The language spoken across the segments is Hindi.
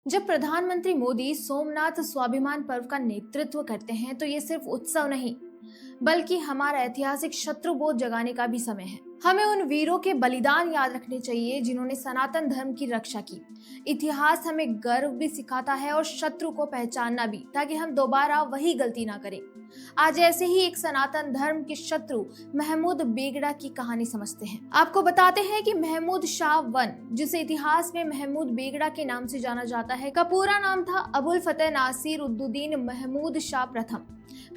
जब प्रधानमंत्री मोदी सोमनाथ स्वाभिमान पर्व का नेतृत्व करते हैं तो ये सिर्फ उत्सव नहीं बल्कि हमारा ऐतिहासिक शत्रुबोध जगाने का भी समय है। हमें उन वीरों के बलिदान याद रखने चाहिए जिन्होंने सनातन धर्म की रक्षा की। इतिहास हमें गर्व भी सिखाता है और शत्रु को पहचानना भी, ताकि हम दोबारा वही गलती ना करें। आज ऐसे ही एक सनातन धर्म के शत्रु महमूद बेगड़ा की कहानी समझते हैं। आपको बताते हैं कि महमूद शाह वन, जिसे इतिहास में महमूद बेगड़ा के नाम से जाना जाता है, का पूरा नाम था अबुल फतेह नासिर उद्दीन महमूद शाह प्रथम।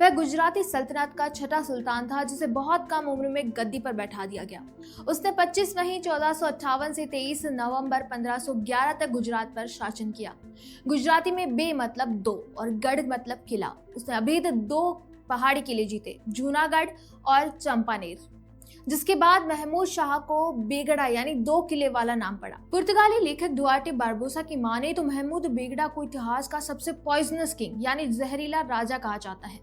वह गुजराती सल्तनत का छठा सुल्तान था जिसे बहुत कम उम्र में गद्दी पर बैठा दिया गया। उसने 25 मई 1458 से 23 नवंबर 1511 तक गुजरात पर शासन किया। गुजराती में बे मतलब दो और गढ़ मतलब किला। उसने अभी दो पहाड़ी किले जीते, जूनागढ़ और चंपानेर, जिसके बाद महमूद शाह को बेगड़ा यानी दो किले वाला नाम पड़ा। पुर्तगाली लेखक डुआर्टे बारबोसा की माने तो महमूद बेगड़ा को इतिहास का सबसे पॉइजनस किंग यानी जहरीला राजा कहा जाता है।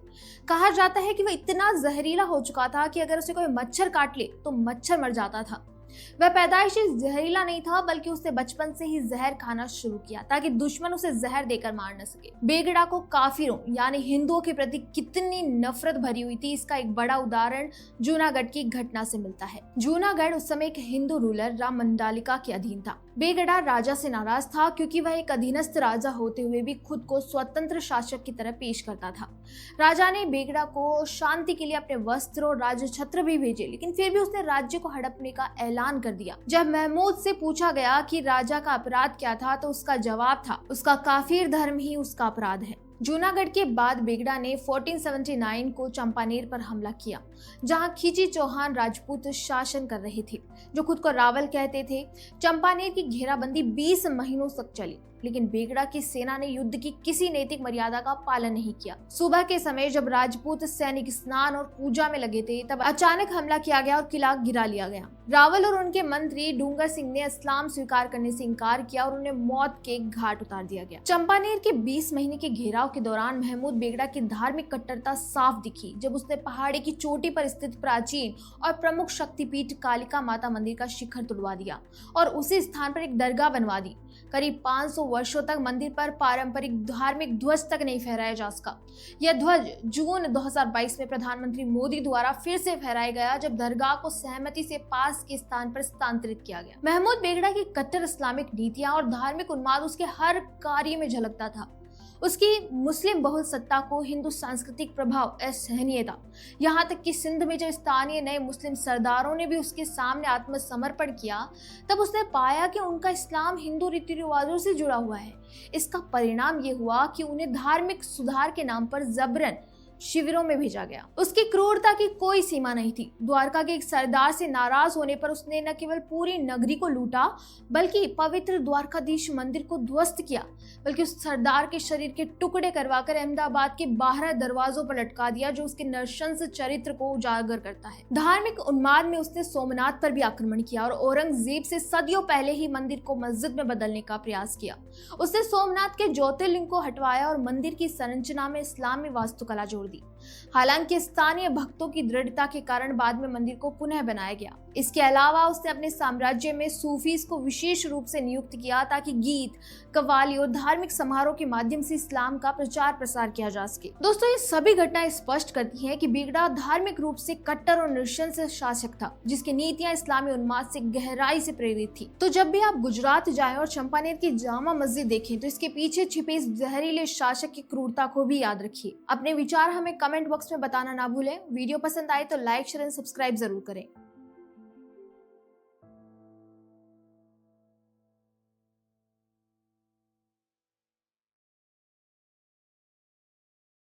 कहा जाता है कि वह इतना जहरीला हो चुका था कि अगर उसे कोई मच्छर काट ले तो मच्छर मर जाता था। वह पैदाइशी जहरीला नहीं था, बल्कि उसने बचपन से ही जहर खाना शुरू किया ताकि दुश्मन उसे जहर देकर मार न सके। बेगड़ा को काफिरों यानी हिंदुओं के प्रति कितनी नफरत भरी हुई थी, इसका एक बड़ा उदाहरण जूनागढ़ की घटना से मिलता है। जूनागढ़ उस समय एक हिंदू रूलर राम मंडालिका के अधीन था। बेगड़ा राजा से नाराज था क्योंकि वह एक अधीनस्थ राजा होते हुए भी खुद को स्वतंत्र शासक की तरह पेश करता था। राजा ने बेगड़ा को शांति के लिए अपने वस्त्र और राज छत्र भी भेजे, लेकिन फिर भी उसने राज्य को हड़पने का ऐलान कर दिया। जब महमूद से पूछा गया कि राजा का अपराध क्या था तो उसका जवाब था, उसका काफिर धर्म ही उसका अपराध है। जूनागढ़ के बाद बेगड़ा ने 1479 को चंपानेर पर हमला किया, जहां खींची चौहान राजपूत शासन कर रहे थे, जो खुद को रावल कहते थे। चंपानेर की घेराबंदी 20 महीनों तक चली, लेकिन बेगड़ा की सेना ने युद्ध की किसी नैतिक मर्यादा का पालन नहीं किया। सुबह के समय जब राजपूत सैनिक स्नान और पूजा में लगे थे, तब अचानक हमला किया गया और किला गिरा लिया गया। रावल और उनके मंत्री डूंगर सिंह ने इस्लाम स्वीकार करने से इनकार किया और उन्हें मौत के घाट उतार दिया गया। चंपानेर के 20 महीने के घेराव के दौरान महमूद बेगड़ा की धार्मिक कट्टरता साफ दिखी जब उसने पहाड़ी की चोटी पर स्थित प्राचीन और प्रमुख शक्तिपीठ कालिका माता मंदिर का शिखर तुड़वा दिया और उसी स्थान पर एक दरगाह बनवा दी। करीब 500 वर्षों तक मंदिर पर पारंपरिक धार्मिक ध्वज तक नहीं फहराया जा सका। यह ध्वज जून 2022 में प्रधानमंत्री मोदी द्वारा फिर से फहराया गया, जब दरगाह को सहमति से पास के स्थान पर स्थानांतरित किया गया। महमूद बेगड़ा की कट्टर इस्लामिक नीतियां और धार्मिक उन्माद उसके हर कार्य में झलकता था। उसकी मुस्लिम बहुल सत्ता को हिंदू सांस्कृतिक प्रभाव असहनीय था, यहाँ तक कि सिंध में जब स्थानीय नए मुस्लिम सरदारों ने भी उसके सामने आत्मसमर्पण किया, तब उसने पाया कि उनका इस्लाम हिंदू रीति रिवाजों से जुड़ा हुआ है। इसका परिणाम ये हुआ कि उन्हें धार्मिक सुधार के नाम पर जबरन शिविरों में भेजा गया। उसकी क्रूरता की कोई सीमा नहीं थी। द्वारका के एक सरदार से नाराज होने पर उसने न केवल पूरी नगरी को लूटा, बल्कि पवित्र द्वारकाधीश मंदिर को ध्वस्त किया, बल्कि उस सरदार के शरीर के टुकड़े करवाकर अहमदाबाद के 12 दरवाजों पर लटका दिया, जो उसके नृशंस चरित्र को उजागर करता है। धार्मिक उन्माद में उसने सोमनाथ पर भी आक्रमण किया और औरंगजेब से सदियों पहले ही मंदिर को मस्जिद में बदलने का प्रयास किया। उसने सोमनाथ के ज्योतिर्लिंग को हटवाया और मंदिर की संरचना में इस्लामी वास्तुकला जोड़ दी। हालांकि स्थानीय भक्तों की दृढ़ता के कारण बाद में मंदिर को पुनः बनाया गया। इसके अलावा उसने अपने साम्राज्य में सूफीज को विशेष रूप से नियुक्त किया ताकि गीत, कव्वाली और धार्मिक समारोह के माध्यम से इस्लाम का प्रचार प्रसार किया जा सके। दोस्तों, ये सभी घटनाएं स्पष्ट करती हैं कि बेगड़ा धार्मिक रूप से कट्टर और नृशंस शासक था, जिसकी नीतियां इस्लामी उन्माद से गहराई से प्रेरित थी। तो जब भी आप गुजरात जाएं और चंपानेर की जामा मस्जिद देखें, तो इसके पीछे छिपे इस जहरीले शासक की क्रूरता को भी याद रखिए। अपने विचार हमें कमेंट बॉक्स में बताना ना भूलें। वीडियो पसंद आए तो लाइक, शेयर एंड सब्सक्राइब जरूर करें।